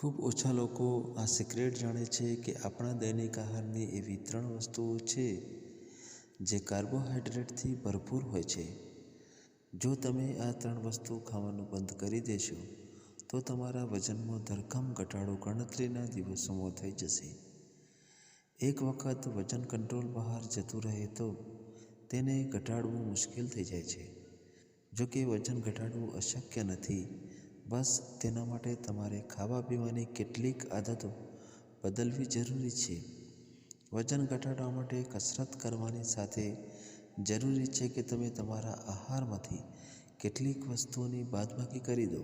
ખૂબ ઓછા લોકો આ સિક્રેટ જાણે છે કે આપણા દૈનિક આહારની એવી 3 વસ્તુઓ છે જે કાર્બોહાઈડ્રેટથી ભરપૂર હોય છે. જો તમે આ 3 વસ્તુ ખાવાનું બંધ કરી દેશો તો તમારા વજનમાં ધરખમ ઘટાડો ગણતરીના દિવસોમાં થઈ જશે. એક વખત વજન કંટ્રોલ બહાર જતું રહે તો તેને ઘટાડવું મુશ્કેલ થઈ જાય છે. જો કે વજન ઘટાડવું અશક્ય નથી, બસ તેના માટે તમારે ખાવા પીવાની કેટલીક આદતો બદલવી જરૂરી છે. વજન ઘટાડવા માટે કસરત કરવાની સાથે જરૂરી છે કે તમે તમારા આહારમાંથી કેટલીક વસ્તુઓની બાદબાકી કરી દો.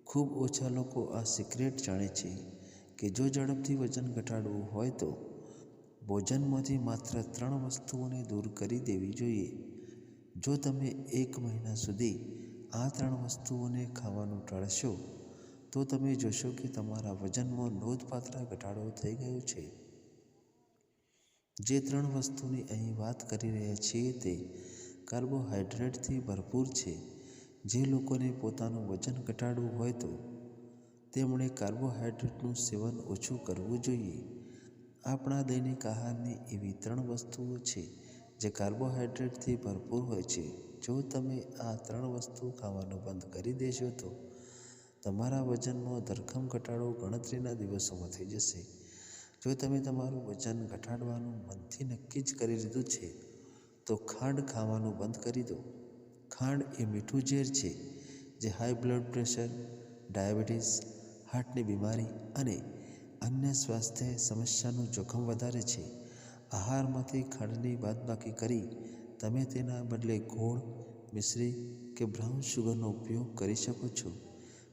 ખૂબ ઓછા લોકો આ સિક્રેટ જાણે છે કે જો ઝડપથી વજન ઘટાડવું હોય તો ભોજનમાંથી માત્ર 3 વસ્તુઓને દૂર કરી દેવી જોઈએ. જો તમે 1 મહિના સુધી આ 3 વસ્તુઓને ખાવાનું ટાળશો તો તમે જોશો કે તમારા વજનમાં નોંધપાત્ર ઘટાડો થઈ ગયો છે. જે 3 વસ્તુની અહીં વાત કરી રહ્યા છીએ તે કાર્બોહાઈડ્રેટથી ભરપૂર છે. જે લોકોને પોતાનું વજન ઘટાડવું હોય તો તેમણે કાર્બોહાઈડ્રેટનું સેવન ઓછું કરવું જોઈએ. આપણા દૈનિક આહારની એવી 3 વસ્તુઓ છે જે કાર્બોહાઈડ્રેટથી ભરપૂર હોય છે. જો તમે આ 3 વસ્તુ ખાવાનું બંધ કરી દેશો તો તમારા વજનમાં ધરખમ ઘટાડો ગણતરીના દિવસોમાં થઈ જશે. જો તમે તમારું વજન ઘટાડવાનું મનથી નક્કી જ કરી લીધું છે તો ખાંડ ખાવાનું બંધ કરી દો. ખાંડ એ મીઠું ઝેર છે જે હાઈ બ્લડ પ્રેશર, ડાયાબિટીસ, હાર્ટની બીમારી અને અન્ય સ્વાસ્થ્ય સમસ્યાનું જોખમ વધારે છે. આહારમાંથી ખાંડની બાદબાકી કરી તમે તેના બદલે ગોળ, મિશ્રી કે બ્રાઉન શુગરનો ઉપયોગ કરી શકો છો.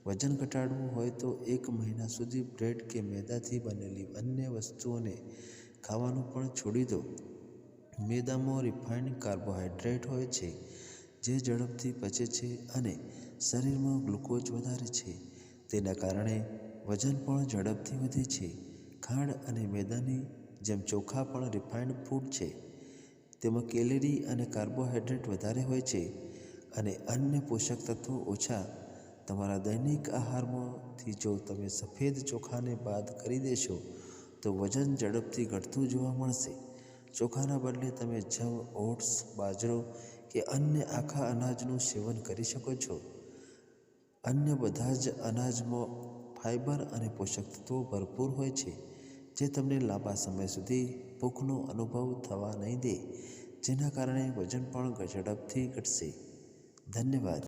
વજન ઘટાડવું હોય તો 1 મહિના સુધી બ્રેડ કે મેદાથી બનેલી અન્ય વસ્તુઓને ખાવાનું પણ છોડી દો. મેદામાં રિફાઇન્ડ કાર્બોહાઈડ્રેટ હોય છે જે ઝડપથી પચે છે અને શરીરમાં ગ્લુકોઝ વધારે છે. તેના કારણે વજન પણ ઝડપથી વધે છે. ખાંડ અને મેદાની જેમ ચોખા પણ રિફાઇન્ડ ફૂડ છે. તેમાં કેલરી અને કાર્બોહાઈડ્રેટ વધારે હોય છે અને અન્ય પોષક તત્વો ઓછા. તમારા દૈનિક આહારમાંથી જો તમે સફેદ ચોખાને બાદ કરી દેશો તો વજન ઝડપથી ઘટતું જોવા મળશે. ચોખાના બદલે તમે જવ, ઓટ્સ, બાજરો કે અન્ય આખા અનાજનું સેવન કરી શકો છો. અન્ય બધા જ અનાજમાં ફાઇબર અને પોષક તત્વો ભરપૂર હોય છે જે તમને લાંબા સમય સુધી ભૂખનો અનુભવ થવા નહીં દે, જેના કારણે વજન પણ ઝડપથી ઘટશે. ધન્યવાદ.